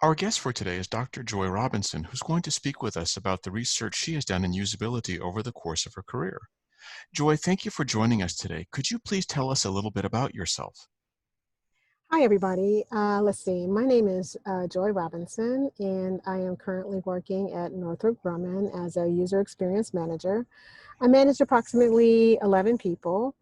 Our guest for today is Dr. Joy Robinson, who's going to speak with us about the research she has done in usability over the course of her career. Joy, thank you for joining us today. Could you please tell us a little bit about yourself? Hi, everybody. Let's see. My name is Joy Robinson, and I am currently working at Northrop Grumman as a user experience manager. I manage approximately 11 people.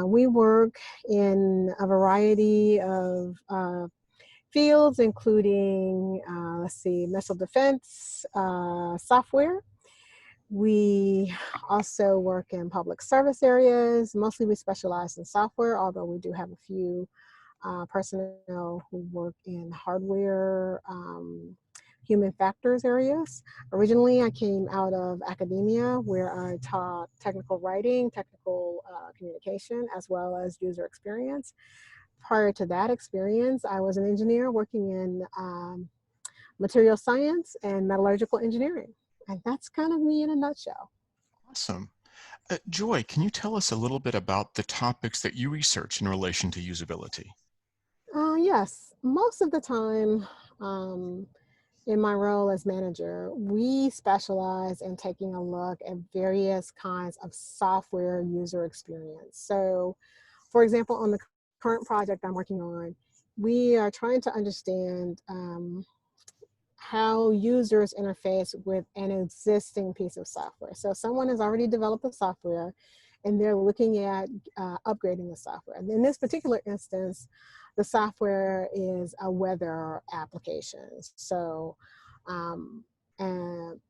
We work in a variety of fields, including, missile defense, software. We also work in public service areas. Mostly we specialize in software, although we do have a few personnel who work in hardware, human factors areas. Originally, I came out of academia where I taught technical writing, technical communication, as well as user experience. Prior to that experience, I was an engineer working in material science and metallurgical engineering. And that's kind of me in a nutshell. Awesome. Joy, can you tell us a little bit about the topics that you research in relation to usability? Yes, most of the time in my role as manager, we specialize in taking a look at various kinds of software user experience. So, for example, on the current project I'm working on, we are trying to understand how users interface with an existing piece of software. So someone has already developed the software and they're looking at upgrading the software. And in this particular instance, the software is a weather application. So, and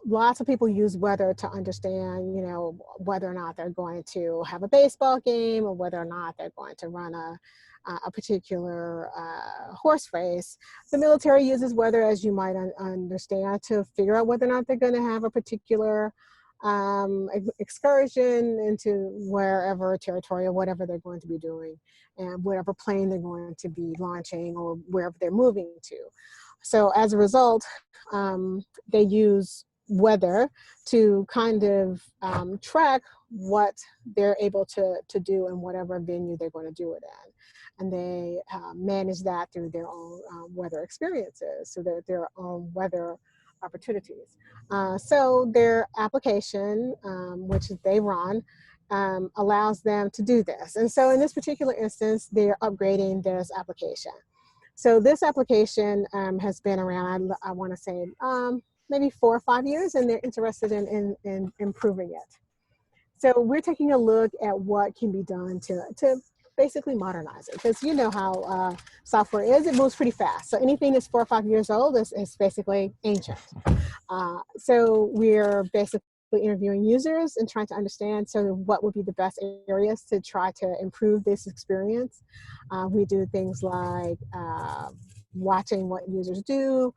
lots of people use weather to understand, whether or not they're going to have a baseball game or whether or not they're going to run a particular horse race. The military uses weather, as you might understand, to figure out whether or not they're going to have a particular excursion into wherever territory or whatever they're going to be doing, and whatever plane they're going to be launching or wherever they're moving to. So as a result, they use weather to kind of track what they're able to do in whatever venue they're going to do it in. And they manage that through their own weather experiences, so their own weather opportunities. So their application, which they run, allows them to do this. And so in this particular instance, they're upgrading this application. So this application has been around, I want to say, maybe 4 or 5 years, and they're interested in improving it. So we're taking a look at what can be done to basically modernize it, because you know how software is, it moves pretty fast. So anything that's 4 or 5 years old is basically ancient. So we're basically interviewing users and trying to understand what would be the best areas to try to improve this experience. We do things like watching what users do,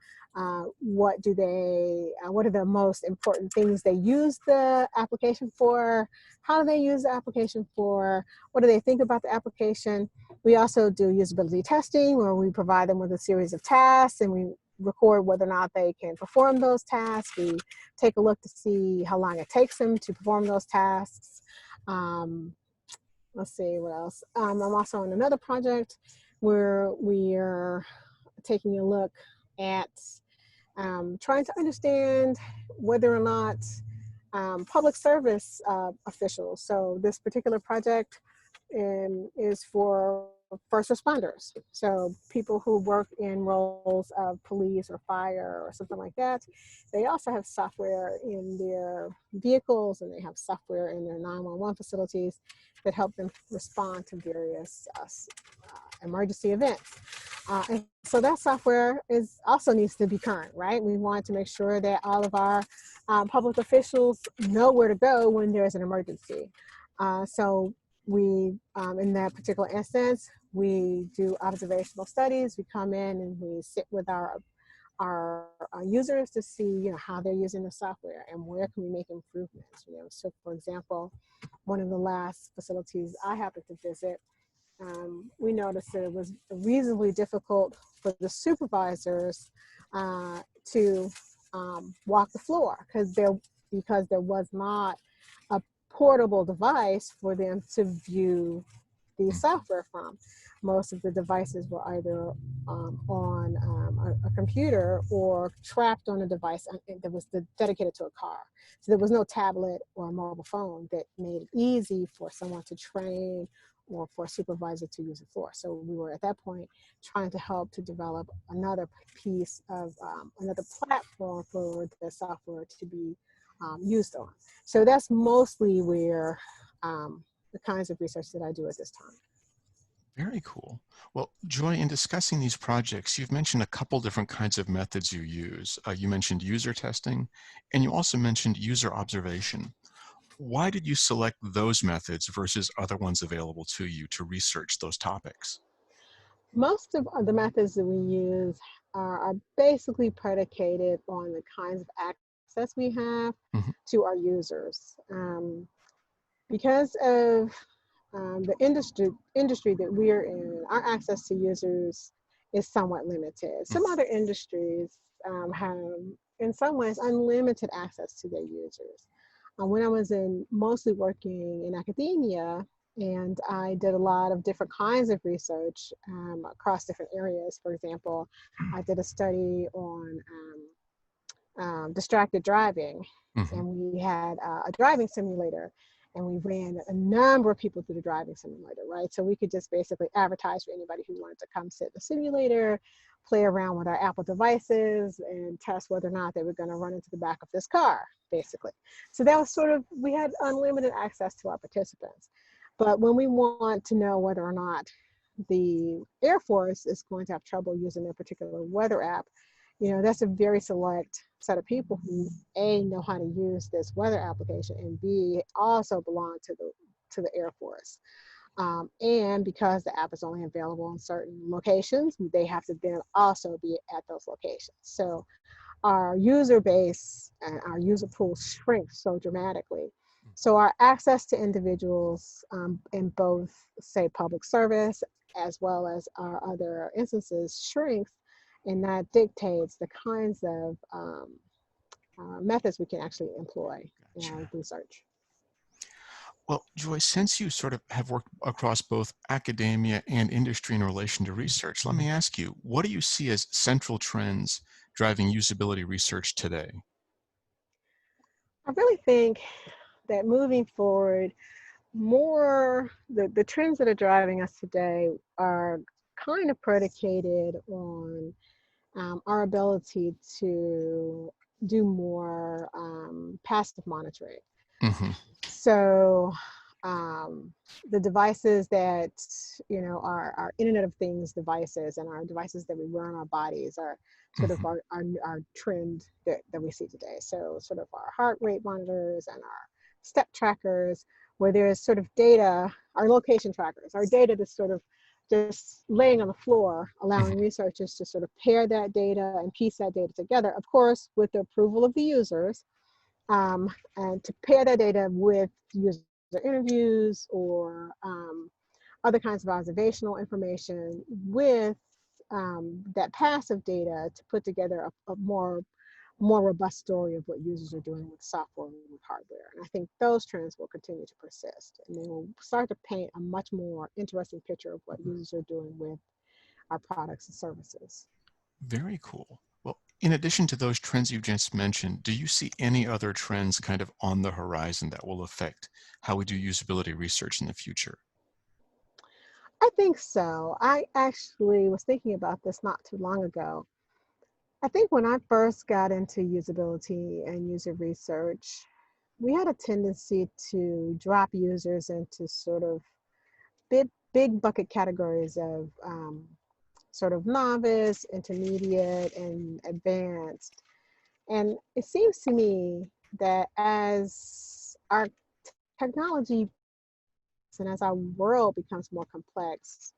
what are the most important things they use the application for, how do they use the application for, what do they think about the application. We also do usability testing, where we provide them with a series of tasks and we record whether or not they can perform those tasks. We take a look to see how long it takes them to perform those tasks. Let's see what else. I'm also on another project where we are taking a look at trying to understand whether or not public service officials, so this particular project is for first responders. So people who work in roles of police or fire or something like that, they also have software in their vehicles and they have software in their 911 facilities that help them respond to various emergency events. And so that software also needs to be current, right? We want to make sure that all of our public officials know where to go when there's an emergency. So we, in that particular instance, we do observational studies. We come in and we sit with our users to see, how they're using the software and where can we make improvements. So for example, one of the last facilities I happened to visit, we noticed that it was reasonably difficult for the supervisors to walk the floor because there was not a portable device for them to view the Mhm. software from. Most of the devices were either on a computer or trapped on a device that was dedicated to a car. So there was no tablet or a mobile phone that made it easy for someone to train or for a supervisor to use it for. So we were at that point trying to help to develop another piece of another platform for the software to be used on. So that's mostly where the kinds of research that I do at this time. Very cool. Well, Joy, in discussing these projects, you've mentioned a couple different kinds of methods you use. You mentioned user testing, and you also mentioned user observation. Why did you select those methods versus other ones available to you to research those topics? Most of the methods that we use are basically predicated on the kinds of access we have Mhm. to our users. Because of the industry that we're in, our access to users is somewhat limited. Some Mhm. other industries have, in some ways, unlimited access to their users. When I was in mostly working in academia, and I did a lot of different kinds of research across different areas. For example, I did a study on distracted driving, Mhm. and we had a driving simulator, and we ran a number of people through the driving simulator, right? So we could just basically advertise for anybody who wanted to come sit in the simulator, play around with our Apple devices, and test whether or not they were going to run into the back of this car, basically. So that was sort of, we had unlimited access to our participants. But when we want to know whether or not the Air Force is going to have trouble using their particular weather app, that's a very select set of people who A, know how to use this weather application, and B, also belong to the Air Force. And because the app is only available in certain locations, they have to then also be at those locations. So our user base and our user pool shrinks so dramatically. So our access to individuals in both, say, public service as well as our other instances shrinks, and that dictates the kinds of methods we can actually employ in our Gotcha. research. Well, Joy, since you sort of have worked across both academia and industry in relation to research, let me ask you, what do you see as central trends driving usability research today? I really think that moving forward, the trends that are driving us today are kind of predicated on our ability to do more passive monitoring. Hmm. So the devices that are Internet of Things devices and our devices that we wear on our bodies are sort of Hmm. our trend that we see today. So sort of our heart rate monitors and our step trackers, where there's sort of data, our location trackers, our data that's sort of just laying on the floor, allowing Hmm. researchers to sort of pair that data and piece that data together, of course, with the approval of the users, and to pair that data with user interviews or other kinds of observational information with that passive data to put together a more robust story of what users are doing with software and with hardware. And I think those trends will continue to persist, and they will start to paint a much more interesting picture of what users are doing with our products and services. Very cool. Well, in addition to those trends you just mentioned, do you see any other trends kind of on the horizon that will affect how we do usability research in the future? I think so. I actually was thinking about this not too long ago. I think when I first got into usability and user research, we had a tendency to drop users into sort of big bucket categories of sort of novice, intermediate, and advanced. And it seems to me that as our technology and as our world becomes more complex,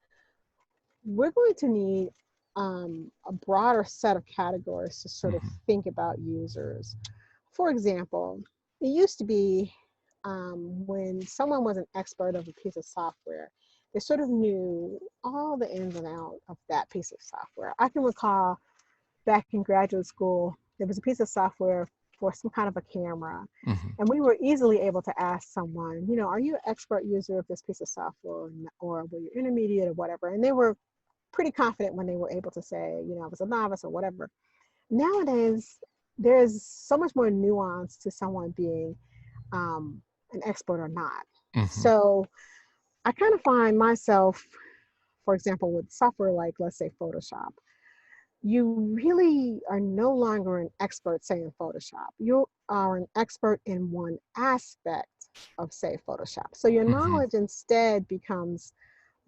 we're going to need a broader set of categories to sort of Hmm. think about users. For example, it used to be when someone was an expert of a piece of software, they sort of knew all the ins and outs of that piece of software. I can recall back in graduate school, there was a piece of software for some kind of a camera. Hmm. And we were easily able to ask someone, are you an expert user of this piece of software, or were you intermediate or whatever? And they were pretty confident when they were able to say, I was a novice or whatever. Nowadays, there's so much more nuance to someone being an expert or not. Hmm. So I kind of find myself, for example, with software like, let's say, Photoshop, you really are no longer an expert, say, in Photoshop. You are an expert in one aspect of, say, Photoshop. So your Hmm. knowledge instead becomes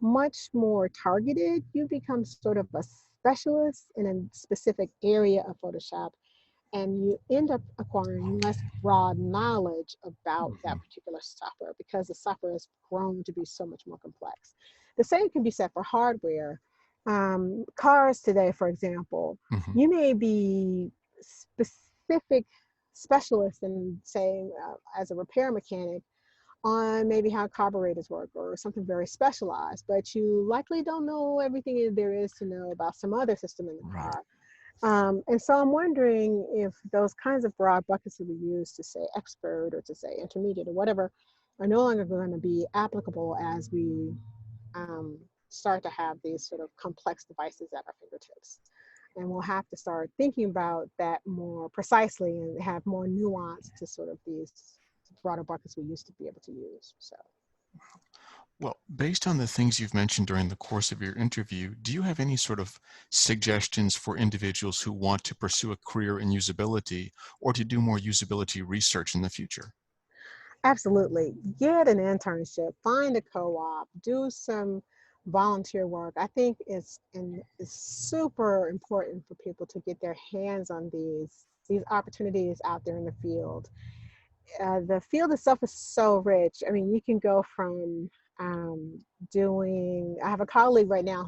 much more targeted. You become sort of a specialist in a specific area of Photoshop, and you end up acquiring less broad knowledge about Hmm. that particular software because the software has grown to be so much more complex. The same can be said for hardware. Cars today, for example, Hmm. you may be specific specialist in saying, as a repair mechanic, on maybe how carburetors work or something very specialized, but you likely don't know everything there is to know about some other system in the Right. car. And so I'm wondering if those kinds of broad buckets that we use to say expert or to say intermediate or whatever are no longer going to be applicable as we um, start to have these sort of complex devices at our fingertips. And we'll have to start thinking about that more precisely and have more nuance to sort of these broader buckets we used to be able to use. So. Well, based on the things you've mentioned during the course of your interview, do you have any sort of suggestions for individuals who want to pursue a career in usability or to do more usability research in the future? Absolutely. Get an internship, find a co-op, do some volunteer work. I think it's super important for people to get their hands on these opportunities out there in the field. The field itself is so rich. I mean, you can go from I have a colleague right now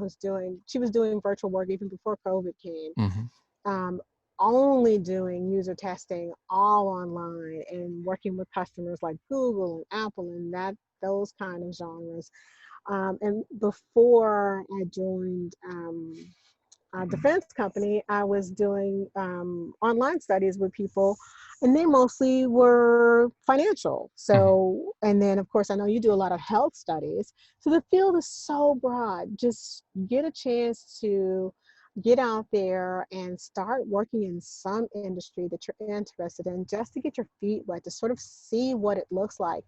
she was doing virtual work even before COVID came, Hmm. um, only doing user testing all online and working with customers like Google and Apple and those kind of genres. And before I joined a defense company, I was doing online studies with people, and they mostly were financial. Hmm. So, and then of course, I know you do a lot of health studies. So the field is so broad. Just get a chance to get out there and start working in some industry that you're interested in just to get your feet wet, to sort of see what it looks like.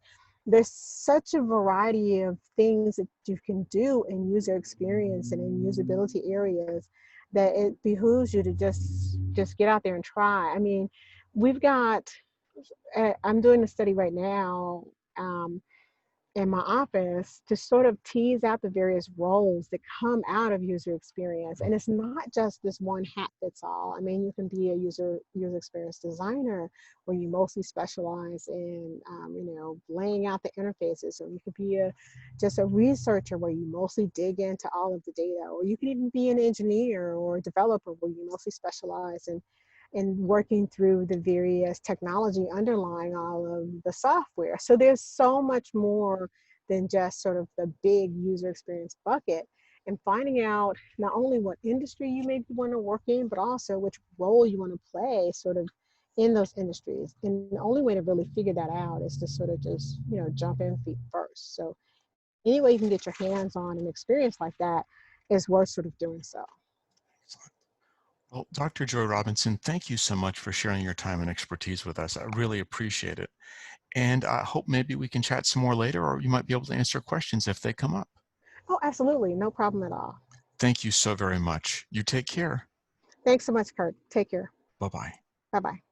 There's such a variety of things that you can do in user experience and in usability areas that it behooves you to just get out there and try. I mean, we've got I'm doing a study right now, um, in my office to sort of tease out the various roles that come out of user experience. And it's not just this one hat fits all. I mean, you can be a user experience designer where you mostly specialize in, laying out the interfaces, or you could be just a researcher where you mostly dig into all of the data, or you can even be an engineer or a developer where you mostly specialize in working through the various technology underlying all of the software. So there's so much more than just sort of the big user experience bucket, and finding out not only what industry you maybe want to work in, but also which role you want to play sort of in those industries. And the only way to really figure that out is to sort of just, jump in feet first. So any way you can get your hands on an experience like that is worth sort of doing so. Well, Dr. Joy Robinson, thank you so much for sharing your time and expertise with us. I really appreciate it. And I hope maybe we can chat some more later, or you might be able to answer questions if they come up. Oh, absolutely. No problem at all. Thank you so very much. You take care. Thanks so much, Kurt. Take care. Bye bye. Bye bye.